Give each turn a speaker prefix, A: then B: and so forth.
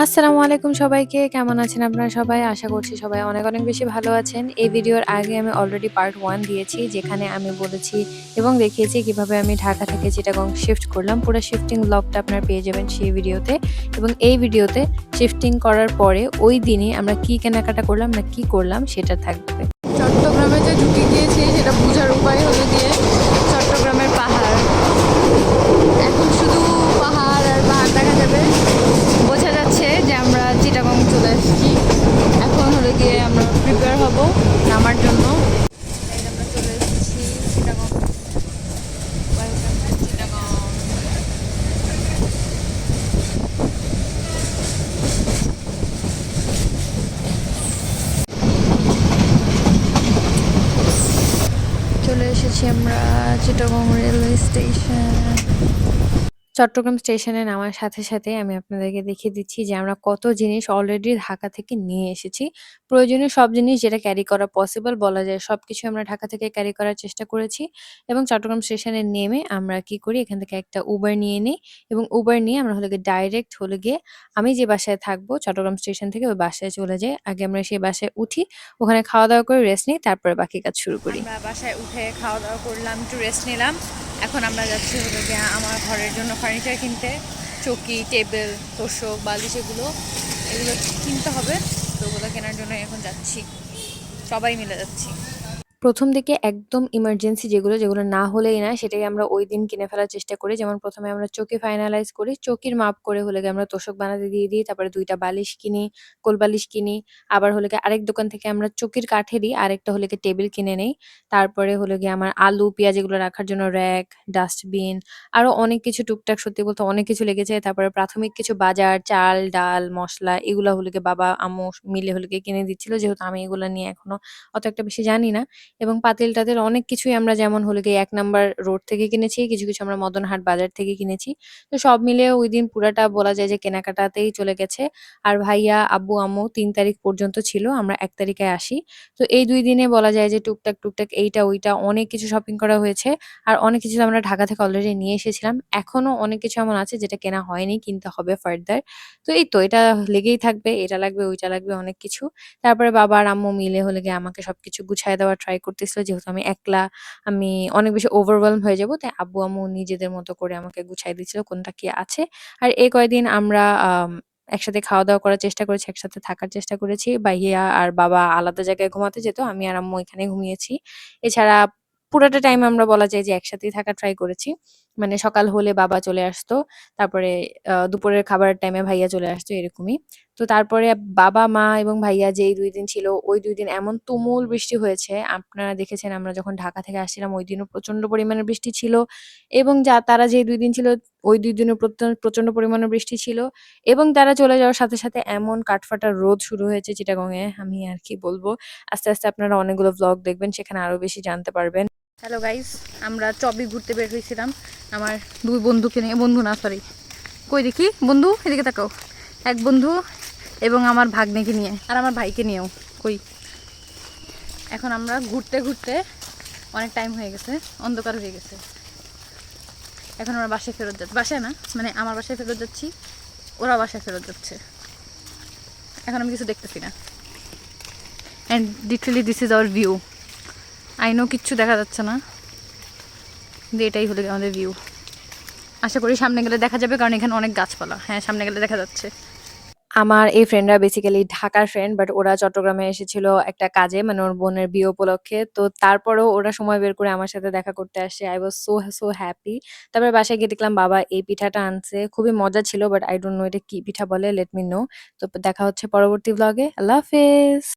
A: আসসালামু আলাইকুম সবাইকে। কেমন আছেন আপনারা সবাই? আশা করছি সবাই অনেক, অনেক বেশি ভালো আছেন। এই ভিডিওর আগে আমি অলরেডি পার্ট 1 দিয়েছি, যেখানে আমি বলেছি এবং দেখিয়েছি কিভাবে আমি ঢাকা থেকে চিটাগং শিফট করলাম। পুরো শিফটিং ব্লগটা আপনারা পেয়ে যাবেন সেই ভিডিওতে। এবং এই ভিডিওতে শিফটিং করার পরে ওই দিনই আমরা কি কেনাকাটা করলাম না কি করলাম সেটা থাকবে। চট্টগ্রামে যে ঢুকে গিয়েছি সেটা বোঝার উপায় হলো গিয়ে চট্টগ্রামের পাহাড়। এখন শুধু পাহাড় আর পাহাড় দেখা যাবে। বোঝা যাচ্ছে যে আমরা চিটাগং চলে এসেছি। এখন হলো গিয়ে আমরা প্রিপেয়ার হব নামার জন্য। এই যে আমরা চলে এসেছি চিটাগং। Welcome to Chittagong. চলে এসেছি আমরা চিটাগং রেলওয়ে স্টেশন। চট্টগ্রাম স্টেশনে নামার সাথে, সাথে আমি আপনাদেরকে দেখিয়ে দিচ্ছি যে আমরা কত জিনিস অলরেডি ঢাকা থেকে নিয়ে এসেছি। প্রয়োজনীয় সব জিনিস যেটা ক্যারি করা পসিবল বলা যায় সবকিছু আমরা ঢাকা থেকে ক্যারি করার চেষ্টা করেছি। এবং চট্টগ্রাম স্টেশনে নেমে আমরা কি করি এখান থেকে একটা উবার নিয়ে নিই এবং উবার নিয়ে আমরা হলো গিয়ে ডাইরেক্ট হলো গিয়ে আমি যে বাসায় থাকবো চট্টগ্রাম স্টেশন থেকে ওই বাসায় চলে যাই। আগে আমরা সেই বাসায় উঠি, ওখানে খাওয়া-দাওয়া করে রেস্ট নিই, তারপরে বাকি কাজ শুরু করি। আমরা বাসায় উঠে খাওয়া-দাওয়া করলাম, একটু রেস্ট নিলাম। এখন আমরা যাচ্ছি হলো গিয়ে আমার ঘরের জন্য ফার্নিচার কিনতে। চৌকি, টেবিল, তোশক, বালিশ এগুলো কিনতে হবে। তো ওগুলো কেনার জন্য এখন যাচ্ছি, সবাই মিলে যাচ্ছি। প্রথম দিকে একদম ইমার্জেন্সি যেগুলো না হলেই না সেটাই আমরা ওই দিন কিনে ফেলার চেষ্টা করি। যেমন ১ম এ আমরা চৌকি ফাইনালাইজ করি। চৌকির মাপ করে হলো গিয়ে আমরা তোশক বানাতে দিয়ে দিই। তারপরে ২ টা বালিশ কিনি, কোলবালিশ কিনি। আবার হলো গিয়ে আরেক দোকান থেকে আমরা চৌকির কাঠেরই আরেকটা হলো গিয়ে টেবিল কিনে নেই। তারপরে হলো গিয়ে আমার আলু, পেঁয়াজ এগুলো রাখার জন্য র‍্যাক, ডাস্টবিন আরো অনেক কিছু টুকটাক সত্যি বলতে অনেক কিছু লেগেছে। তারপরে প্রাথমিক কিছু বাজার, চাল, ডাল, মসলা এগুলা হলো গিয়ে বাবা, আম্মু মিলে হলো গিয়ে কিনে দিচ্ছিল। যেহেতু আমি এগুলা নিয়ে এখনো অত একটা বেশি জানি না। এবং পাতিল-টাতিল অনেক কিছুই আমরা যেমন হলো গিয়ে ১ নাম্বার রোড থেকে কিনেছি, কিছু, কিছু আমরা মদনহাট বাজার থেকে কিনেছি। তো সব মিলিয়ে ওইদিন পুরাটা বলা যায় যে কেনাকাটাতেই চলে গেছে। আর ভাইয়া, আব্বু, আম্মু ৩ তারিখ পর্যন্ত ছিল। আমরা ১ তারিখে আসি। তো এই ২ দিনে বলা যায় যে টুকটাক, টুকটাক এইটা ওইটা অনেক কিছু শপিং করা হয়েছে। আর অনেক কিছু আমরা ঢাকা থেকে অলরেডি নিয়ে এসেছিলাম। এখনো অনেক কিছু এমন আছে যেটা কেনা হয়নি, কিনতে হবে ফার্দার। তো এই তো এটা লেগেই থাকবে, এটা লাগবে, ওইটা লাগবে অনেক কিছু। তারপরে বাবা আর আম্মু মিলে হলো গিয়ে আমাকে সবকিছু গুছায় দেওয়ার ট্রাই করতেছিল। যেহেতু আমি একলা, আমি অনেক বেশি ওভারওয়েলম হয়ে যাবো। তাই আব্বু আম্মু নিজেদের মতো করে আমাকে গুছায় দিচ্ছিল কোনটা কি আছে। আর এই কয়দিন আমরা একসাথে খাওয়া-দাওয়া করার চেষ্টা করেছি, একসাথে থাকার চেষ্টা করেছি। ভাইয়া আর বাবা আলাদা জায়গায় ঘুমাতে যেত। আমি আর আম্মু এখানে ঘুমিয়েছি। এছাড়া পুরাটা টাইম আমরা বলা যায় যে একসাথেই থাকার ট্রাই করেছি। মানে সকাল হলে বাবা চলে আসতো। তারপরে দুপুরের খাবারের টাইমে ভাইয়া চলে আসতো এরকমই। তো তারপরে বাবা, মা এবং ভাইয়া যেই ২ দিন ছিল, ওই ২ দিন এমন তুমুল বৃষ্টি হয়েছে। আপনারা দেখেছেন আমরা যখন ঢাকা থেকে আসছিলাম ওইদিনও প্রচন্ড পরিমাণে বৃষ্টি ছিল এবং তারা যে ২ দিন ছিল ওই ২ দিনও প্রচন্ড পরিমাণে বৃষ্টি ছিল এবং তারা চলে যাওয়ার সাথে, সাথে এমন কাঠফাটা রোদ শুরু হয়েছে চিটাগংয়ে, আমি আর কি বলবো। আস্তে, আস্তে আপনারা অনেকগুলো ভ্লগ দেখবেন, সেখানে আরো বেশি জানতে পারবেন। হ্যালো গাইস, আমরা চবি ঘুরতে বের হয়েছিলাম আমার ২ বন্ধুকে নিয়ে। বন্ধু না সরি, কই দেখি বন্ধু, এদিকে তাকাও। এক বন্ধু এবং আমার ভাগ্নেকে নিয়ে আর আমার ভাইকে নিয়েও। কই এখন আমরা ঘুরতে ঘুরতে অনেক টাইম হয়ে গেছে, অন্ধকার হয়ে গেছে। এখন আমরা বাসায় ফেরত যাচ্ছি, বাসায় না মানে আমার বাসায় ফেরত যাচ্ছি, ওরা বাসায় ফেরত যাচ্ছে। এখন আমি কিছু দেখতেছি না। And literally this is our view. I know কিচ্ছু দেখা যাচ্ছে না, কিন্তু এটাই হলো আমাদের ভিউ। আশা করি সামনে গেলে দেখা যাবে, কারণ এখানে অনেক গাছপালা। হ্যাঁ, সামনে গেলে দেখা যাচ্ছে। আমার এই ফ্রেন্ডরা বেসিক্যালি ঢাকার ফ্রেন্ড, বাট ওরা চট্টগ্রামে এসেছিল একটা কাজে, মানে ওর বোনের বিয়ে উপলক্ষে। তো তারপরেও ওরা সময় বের করে আমার সাথে দেখা করতে আসে। I was so happy. তারপরে বাসায় গিয়ে দেখলাম বাবা এই পিঠাটা আনছে। খুবই মজা ছিল, বাট আই ডোন্ট নো এটা কি পিঠা বলে, লেট মি নো। তো দেখা হচ্ছে পরবর্তী ভ্লগে। আল্লাহ হাফেজ।